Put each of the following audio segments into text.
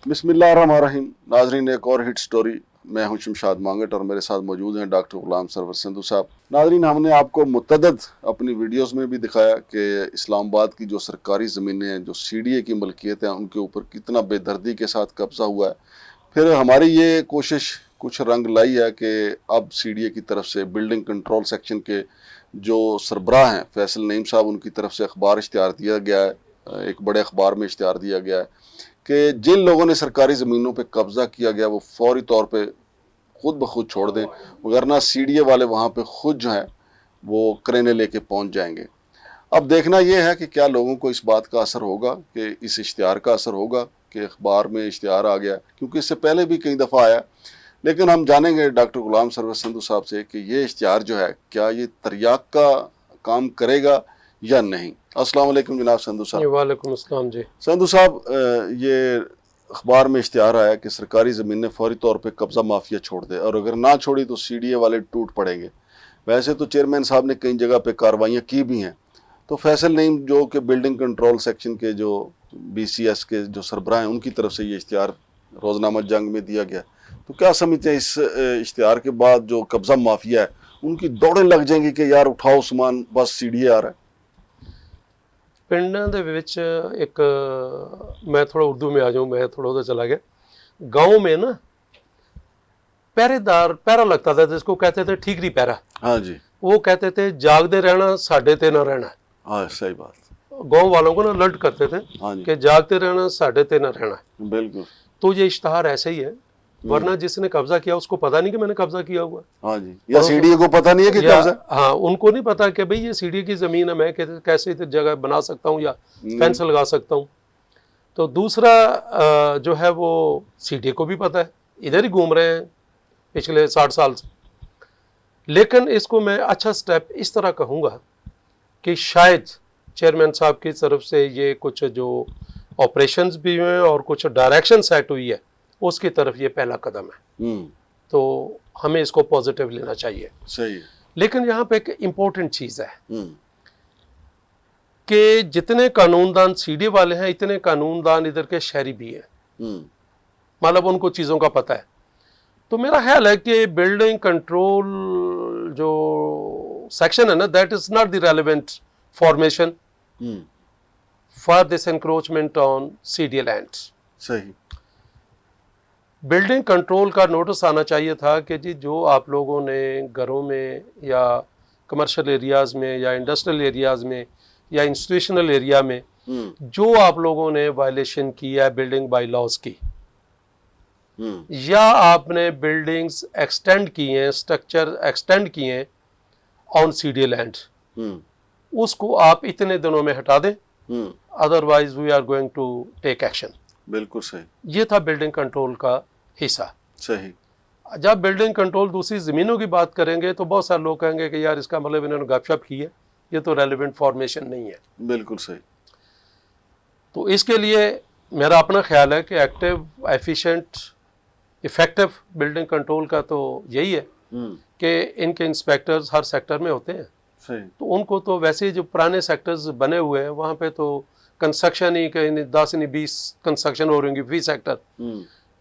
बिस्मिल्लाहिर्रहमानिर्रहीम। नाजरीन, एक और हिट स्टोरी। मैं हूं शमशाद मांगट और मेरे साथ मौजूद हैं डॉक्टर गुलाम सरवर संधू साहब। नाजरीन, हमने आपको मुतअद्दिद अपनी वीडियोस में भी दिखाया कि इस्लामाबाद की जो सरकारी ज़मीनें हैं, जो CDA की मलकियत हैं, उनके ऊपर कितना बेदर्दी के साथ कब्ज़ा हुआ है। फिर हमारी ये कोशिश कुछ रंग लाई है कि अब CDA की तरफ से बिल्डिंग कंट्रोल सेक्शन के जो सरबराह हैं फैसल नईम साहब, उनकी तरफ से अखबार इश्तिहार दिया गया है, एक बड़े अखबार में इश्तिहार दिया गया है कि जिन लोगों ने सरकारी ज़मीनों पे कब्ज़ा किया गया वो फौरी तौर पे खुद ब खुद छोड़ दें, वरना CDA वाले वहाँ पे खुद जो हैं वो क्रेने लेके पहुँच जाएंगे। अब देखना ये है कि क्या लोगों को इस बात का असर होगा, कि इस इश्तिहार का असर होगा कि अखबार में इश्तिहार आ गया, क्योंकि इससे पहले भी कई दफ़ा आया। लेकिन हम जानेंगे डॉक्टर गुलाम सरवर संधू साहब से कि ये इश्तिहार जो है क्या ये तरियाक का काम करेगा या नहीं। अस्सलाम वालेकुम जनाब संधू साहब। वालेकुम अस्सलाम जी। संधू साहब, ये अखबार में इश्तिहार आया कि सरकारी ज़मीनें फौरी तौर पे कब्ज़ा माफिया छोड़ दे, और अगर ना छोड़ी तो CDA वाले टूट पड़ेंगे। वैसे तो चेयरमैन साहब ने कई जगह पे कार्रवाइयाँ की भी हैं, तो फैसल नईम जो कि बिल्डिंग कंट्रोल सेक्शन के जो BCS के जो सरबराह हैं, उनकी तरफ से ये इश्तिहार रोज़नामा जंग में दिया गया। तो क्या समझते हैं, इस इश्तिहार के बाद जो कब्ज़ा माफिया है उनकी दौड़ें लग जाएंगी कि यार उठाओ सामान, बस CDA आ रहा है। पिंडां दे विच एक मैं थोड़ा उर्दू में आ जाऊँ, मैं थोड़ा उधर चला गया। गांव में ना पहरेदार पहरा लगता था, जिसको कहते थे ठीकरी पहरा। हाँ जी। वो कहते थे जागते रहना, साढ़े ते ना रहना। हाँ, सही बात। गांव वालों को ना अलर्ट करते थे हाँ जी, कि जागते रहना, साढ़े ते ना रहना। बिल्कुल। तो ये इश्तहार ऐसे ही है, वरना जिसने कब्जा किया उसको पता नहीं कि मैंने कब्जा किया हुआ। हाँ जी, या CDA को पता नहीं है कि कब्जा। हाँ, उनको नहीं पता कि भाई ये CDA की ज़मीन है, मैं कैसे इधर जगह बना सकता हूँ या फेंस लगा सकता हूँ। तो दूसरा जो है वो CDA को भी पता है, इधर ही घूम रहे हैं पिछले 60 साल से। लेकिन इसको मैं अच्छा स्टेप इस तरह कहूँगा कि शायद चेयरमैन साहब की तरफ से ये कुछ जो ऑपरेशंस भी हुए और कुछ डायरेक्शन सेट हुई है, उसकी तरफ ये पहला कदम है। तो हमें इसको पॉजिटिव लेना चाहिए। सही है। लेकिन यहाँ पे एक इम्पोर्टेंट चीज़ है कि जितने कानूनदान CDA वाले हैं, इतने कानूनदान इधर के शहरी भी हैं। मतलब उनको चीज़ों का पता है। तो मेरा ख्याल है कि बिल्डिंग कंट्रोल जो सेक्शन है ना, that is not the relevant formation for this encroachment on CDA land. सही। बिल्डिंग कंट्रोल का नोटिस आना चाहिए था कि जी जो आप लोगों ने घरों में या कमर्शियल एरियाज़ में या इंडस्ट्रियल एरियाज़ में या इंस्टीट्यूशनल एरिया में जो आप लोगों ने वायलेशन किया है बिल्डिंग बाई लॉज की, या आपने बिल्डिंग्स एक्सटेंड किए हैं, स्ट्रक्चर एक्सटेंड किए हैं ऑन CDA लैंड, उसको आप इतने दिनों में हटा दें, otherwise we are going to take action. बिल्कुल सही। ये था बिल्डिंग कंट्रोल का हिस्सा। सही। जब बिल्डिंग कंट्रोल दूसरी ज़मीनों की बात करेंगे तो बहुत सारे लोग कहेंगे कि यार इसका मतलब इन्होंने गपशप की है, ये तो रेलिवेंट फॉर्मेशन नहीं है। बिल्कुल सही। तो इसके लिए मेरा अपना ख्याल है कि active, efficient, effective building control का तो यही है कि इनके इंस्पेक्टर्स हर सेक्टर में होते हैं। सही। तो उनको तो वैसे ही जो पुराने सेक्टर्स बने हुए हैं वहाँ पे तो कंस्ट्रक्शन ही कहीं 10 नहीं 20 कंस्ट्रक्शन हो रही होंगी फी सेक्टर।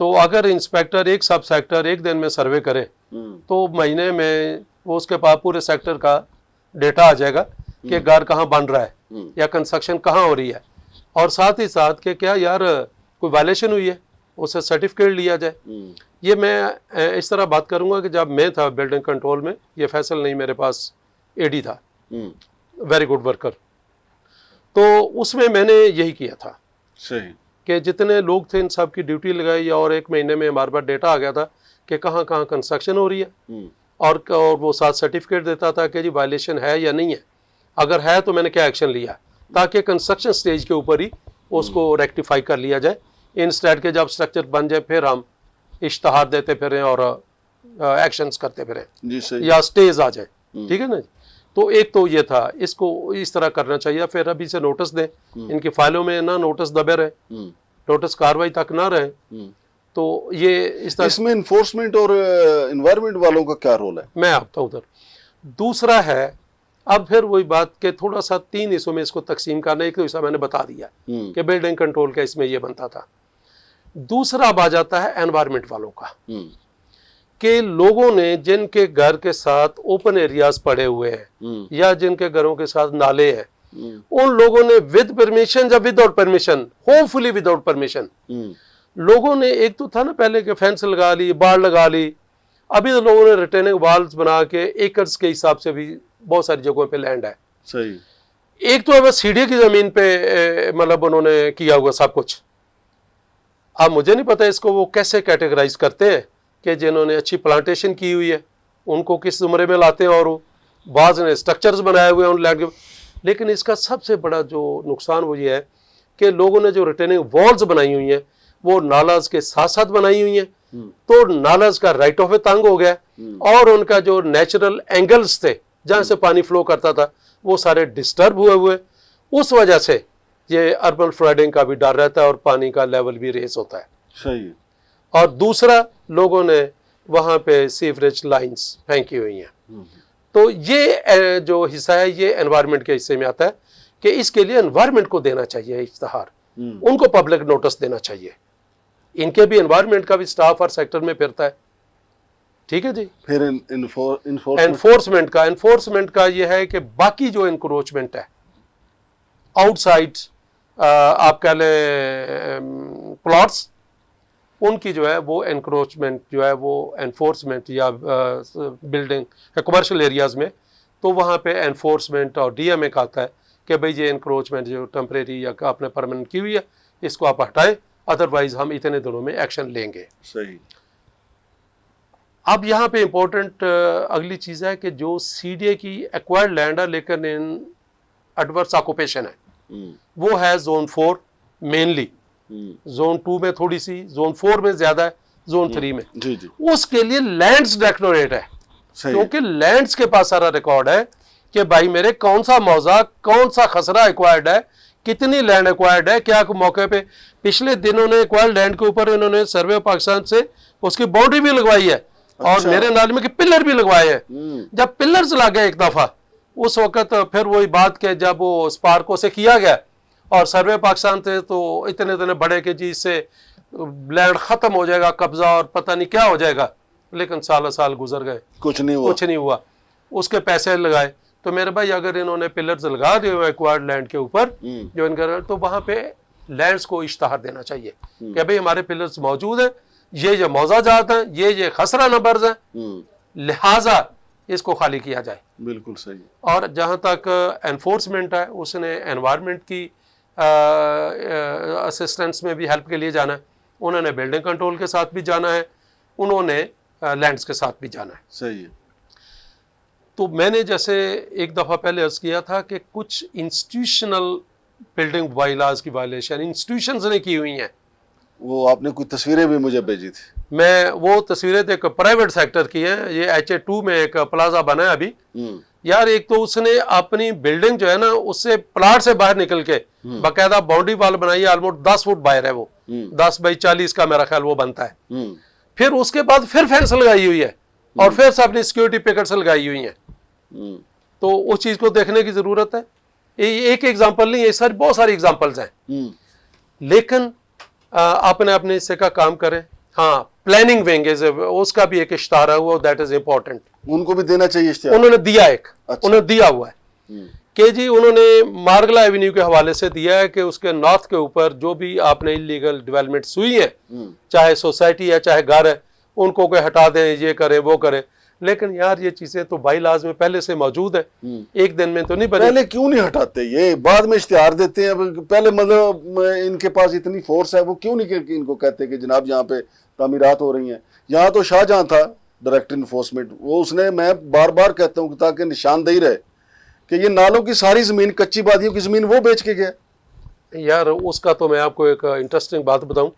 तो अगर इंस्पेक्टर एक सब सेक्टर एक दिन में सर्वे करे तो महीने में वो उसके पास पूरे सेक्टर का डेटा आ जाएगा कि घर कहाँ बन रहा है या कंस्ट्रक्शन कहाँ हो रही है, और साथ ही साथ कि क्या यार कोई वायलेशन हुई है उससे सर्टिफिकेट लिया जाए। ये मैं इस तरह बात करूँगा कि जब मैं था बिल्डिंग कंट्रोल में, ये फैसल नहीं मेरे पास AD था, वेरी गुड वर्कर, तो उसमें मैंने यही किया था। सही। कि जितने लोग थे इन सब की ड्यूटी लगाई और एक महीने में हमारे पास डेटा आ गया था कि कहाँ कहाँ कंस्ट्रक्शन हो रही है, और वो साथ सर्टिफिकेट देता था कि जी वायलेशन है या नहीं है, अगर है तो मैंने क्या एक्शन लिया, ताकि कंस्ट्रक्शन स्टेज के ऊपर ही उसको रेक्टिफाई कर लिया जाए। इंस्टेड के जब स्ट्रक्चर बन जाए फिर हम इश्तहार देते फिरें और एक्शंस करते फिरें या स्टेज आ जाए। ठीक है ना। तो एक तो ये था, इसको इस तरह करना चाहिए। फिर अभी से नोटिस दें, इनकी फाइलों में ना नोटिस दबे रहे, नोटिस कार्रवाई तक ना रहे। तो ये इस तरह इसमें इन्फोर्समेंट और एनवायरनमेंट वालों का क्या रोल है? मैं आता हूँ उधर। दूसरा है, अब फिर वही बात के थोड़ा सा 3 हिस्सों में इसको तकसीम करना। एक तो हिस्सा मैंने बता दिया कि बिल्डिंग कंट्रोल का इसमें ये बनता था। दूसरा अब आ जाता है एनवायरमेंट वालों का, हम्म, कि लोगों ने जिनके घर के साथ ओपन एरियाज पड़े हुए हैं या जिनके घरों के साथ नाले हैं, उन लोगों ने विद परमिशन या without permission, hopefully without permission, लोगों ने, एक तो था ना पहले के फेंस लगा ली, बाड़ लगा ली, अभी तो लोगों ने रिटेनिंग वॉल्स बना के एकर्स के हिसाब से भी बहुत सारी जगहों पे लैंड है। सही। एक तो है बस सीढ़ी की जमीन पे मतलब उन्होंने किया हुआ सब कुछ। अब मुझे नहीं पता इसको वो कैसे कैटेगराइज करते हैं कि जिन्होंने अच्छी प्लांटेशन की हुई है उनको किस जुमरे में लाते हैं, और वो बाज ने स्ट्रक्चर्स बनाए हुए हैं उन लैंड के। लेकिन इसका सबसे बड़ा जो नुकसान वो ये है कि लोगों ने जो रिटेनिंग वॉल्स बनाई हुई हैं वो नालाज के साथ साथ बनाई हुई हैं, तो नालाज का राइट ऑफ वे तंग हो गया, और उनका जो नेचुरल एंगल्स थे जहां से पानी फ्लो करता था वो सारे डिस्टर्ब हुए। उस वजह से ये अर्बन फ्लडिंग का भी डर रहता है और पानी का लेवल भी रेस होता है। सही। और दूसरा, लोगों ने वहां पे सीवरेज लाइंस फेंकी हुई हैं। तो ये जो हिस्सा है ये एनवायरनमेंट के हिस्से में आता है कि इसके लिए एनवायरनमेंट को देना चाहिए इश्तिहार, उनको पब्लिक नोटिस देना चाहिए। इनके भी एनवायरनमेंट का भी स्टाफ हर सेक्टर में फिरता है, ठीक है जी। फिर एनफोर्समेंट का ये है कि बाकी जो इंक्रोचमेंट है आउटसाइड, आप कह लें प्लॉट्स, उनकी जो है वो एनक्रोचमेंट जो है वो एनफोर्समेंट या बिल्डिंग कमर्शियल एरियाज में, तो वहाँ पे एनफोर्समेंट और डीएमए का आता है कि भाई ये एनक्रोचमेंट जो टेम्परेरी या आपने परमानेंट की हुई है इसको आप हटाएं, अदरवाइज हम इतने दिनों में एक्शन लेंगे। सही। अब यहाँ पे इंपॉर्टेंट अगली चीज़ है कि जो सीडीए की एक्वायर्ड लैंड है लेकिन इन एडवर्स ऑक्यूपेशन है, वो है जोन 4 मेनली, जोन 2 में थोड़ी सी, जोन 4 में ज्यादा है, जोन 3 में। जी जी। उसके लिए लैंड्स डायरेक्टोरेट है, क्योंकि लैंड्स के पास सारा रिकॉर्ड है कि भाई मेरे कौन सा मौजा, कौन सा खसरा एक्वायर्ड है, कितनी लैंड एक्वायर्ड है, क्या मौके पे। पिछले दिनों ने एक्वायर्ड लैंड के ऊपर इन्होंने सर्वे ऑफ पाकिस्तान से उसकी बाउंड्री भी लगवाई है, और मेरे नाले में कि पिलर भी लगवाए हैं। जब पिलर्स लगे एक दफा, उस वक्त फिर वही बात के जब वो स्पार्को से किया गया और सर्वे पाकिस्तान थे तो इतने बड़े के जी से लैंड खत्म हो जाएगा कब्जा और पता नहीं क्या हो जाएगा, लेकिन साल गुजर गए, कुछ नहीं हुआ। उसके पैसे लगाए। तो मेरे भाई अगर इन्होंने पिलर्स लगा दिए हुए एक्वायर्ड लैंड के ऊपर जो इनका, तो वहां पे लैंड्स को इश्तहार देना चाहिए कि भाई हमारे पिलर्स मौजूद हैं, ये मौजा जात हैं, ये खसरा नंबर्स हैं, लिहाजा इसको खाली किया जाए। बिल्कुल सही। और जहां तक एनफोर्समेंट है, उसने एनवायरनमेंट की असिस्टेंस में भी हेल्प के लिए जाना है, उन्होंने बिल्डिंग कंट्रोल के साथ भी जाना है, उन्होंने लैंड्स के साथ भी जाना है। सही है। तो मैंने जैसे एक दफ़ा पहले अर्ज किया था कि कुछ इंस्टीट्यूशनल बिल्डिंग बाइलाज की वायलेशन इंस्टीट्यूशंस ने की हुई हैं। वो आपने कुछ तस्वीरें भी मुझे भेजी थी। मैं वो तस्वीरें तो एक प्राइवेट सेक्टर की हैं, ये HA2 में एक प्लाजा बना है अभी। यार एक तो उसने अपनी बिल्डिंग जो है ना उससे प्लाट से बाहर निकल के बाकायदा बाउंड्री वाल बनाई है, ऑलमोस्ट 10 फुट बाहर है वो, 10 बाई 40 का मेरा ख्याल वो बनता है। फिर उसके बाद फिर फेंस लगाई हुई है और फिर से अपनी सिक्योरिटी पिकेट्स लगाई हुई हैं। तो उस चीज को देखने की जरूरत है। एक एग्जांपल नहीं, ये सारी बहुत सारी एग्जांपल्स हैं, लेकिन आपने अपने हिस्से का काम करें। हाँ, प्लानिंग विंग उसका भी एक इश्तार है वो, दैट इज इंपॉर्टेंट, उनको भी देना चाहिए इश्तिहार। उन्होंने दिया एक, अच्छा। उन्होंने दिया हुआ है कि जी उन्होंने मार्गला एवेन्यू के हवाले से दिया है कि उसके नॉर्थ के ऊपर जो भी आपने इलीगल डेवलपमेंट्स हुई है, चाहे सोसाइटी है चाहे घर है, उनको कोई हटा दें, ये करें वो करें। लेकिन यार ये चीजें तो बाई लाज में पहले से मौजूद है, एक दिन में तो नहीं बनी। पहले क्यों नहीं हटाते, ये बाद में इश्तिहार देते हैं। पहले मतलब इनके पास इतनी फोर्स है, वो क्यों नहीं इनको कहते कि जनाब यहाँ पे तामीरात हो रही हैं। यहाँ तो शाहजहां था डायरेक्टर इन्फोर्समेंट, वो उसने, मैं बार बार कहता हूँ ताकि निशानदेही रहे कि ये नालों की सारी जमीन, कच्ची वादियों की जमीन वो बेच के गया। यार उसका तो मैं आपको एक इंटरेस्टिंग बात बताऊं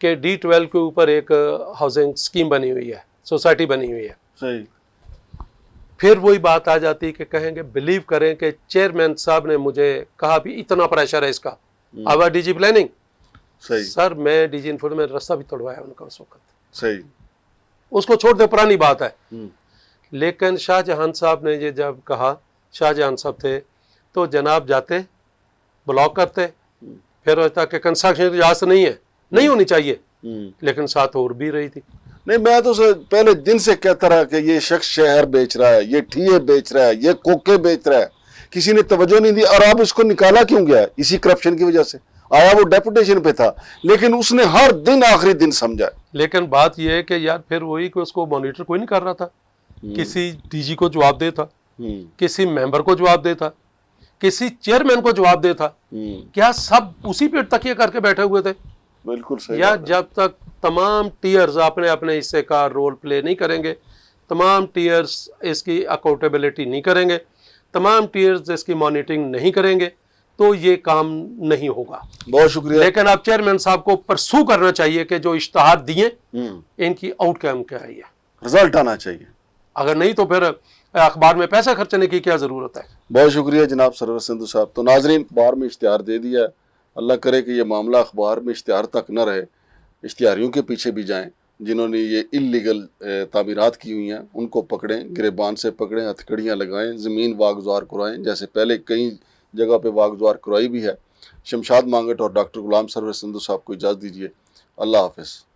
कि D12 के ऊपर एक हाउसिंग स्कीम बनी हुई है, सोसाइटी बनी हुई है। सही। फिर वही बात आ जाती है कि कहेंगे बिलीव करें कि चेयरमैन साहब ने मुझे कहा भी इतना प्रेशर है इसका, अब डीजी प्लानिंग। सही। सर मैं डीजी इन्फोर्समेंट रास्ता भी तोड़वाया उनका उस वक्त। सही। उसको छोड़ दे, पुरानी बात है। लेकिन शाहजहां साहब ने ये जब कहा, शाहजहां साहब थे तो जनाब जाते ब्लॉक करते, फिर होता कि कंस्ट्रक्शन इजाजत नहीं है, नहीं होनी चाहिए, लेकिन साथ और भी रही थी। नहीं, मैं तो पहले दिन से कहता रहा कि ये शख्स शहर बेच रहा है, ये ठिये बेच रहा है, ये कोके बेच रहा है, किसी ने तवज्जो नहीं दी। और अब इसको निकाला क्यों गया? इसी करप्शन की वजह से। आया वो डेपुटेशन पे था, लेकिन उसने हर दिन आखिरी दिन समझा। लेकिन बात यह है कि यार फिर वही कि उसको मॉनिटर कोई नहीं कर रहा था। किसी डीजी को जवाब देता, किसी मेंबर को जवाब देता, किसी चेयरमैन को जवाब देता। क्या सब उसी पे तकिया करके बैठे हुए थे? बिल्कुल सही। या जब तक तमाम टीयर्स अपने अपने हिस्से का रोल प्ले नहीं करेंगे, तमाम टीयर्स इसकी अकाउंटेबिलिटी नहीं करेंगे, तमाम टीयर्स इसकी मॉनिटरिंग नहीं करेंगे, तो ये काम नहीं होगा। बहुत शुक्रिया। लेकिन अब चेयरमैन साहब को परसू करना चाहिए कि जो इश्तहार दिए इनकी आउटकम क्या है, रिजल्ट आना चाहिए। अगर नहीं तो फिर अखबार में पैसा खर्चने की क्या जरूरत है। बहुत शुक्रिया जनाब सरवर सिंधु साहब। तो नाजरीन, अखबार में इश्तिहार दे दिया है, अल्लाह करे कि ये मामला अखबार में इश्तिहार तक न रहे, इश्तिहारियों के पीछे भी जाएं जिन्होंने ये इल्लीगल तामीरात की हुई हैं, उनको पकड़ें, गिरेबान से पकड़ें, हथकड़ियाँ लगाएं, ज़मीन वागज़ार करवाएं, जैसे पहले कई जगह पे वागज़ार करवाई भी है। शमशाद मांगट और डॉक्टर गुलाम सरवर सिंधु साहब को इजाज़त दीजिए। अल्लाह हाफ़िज़।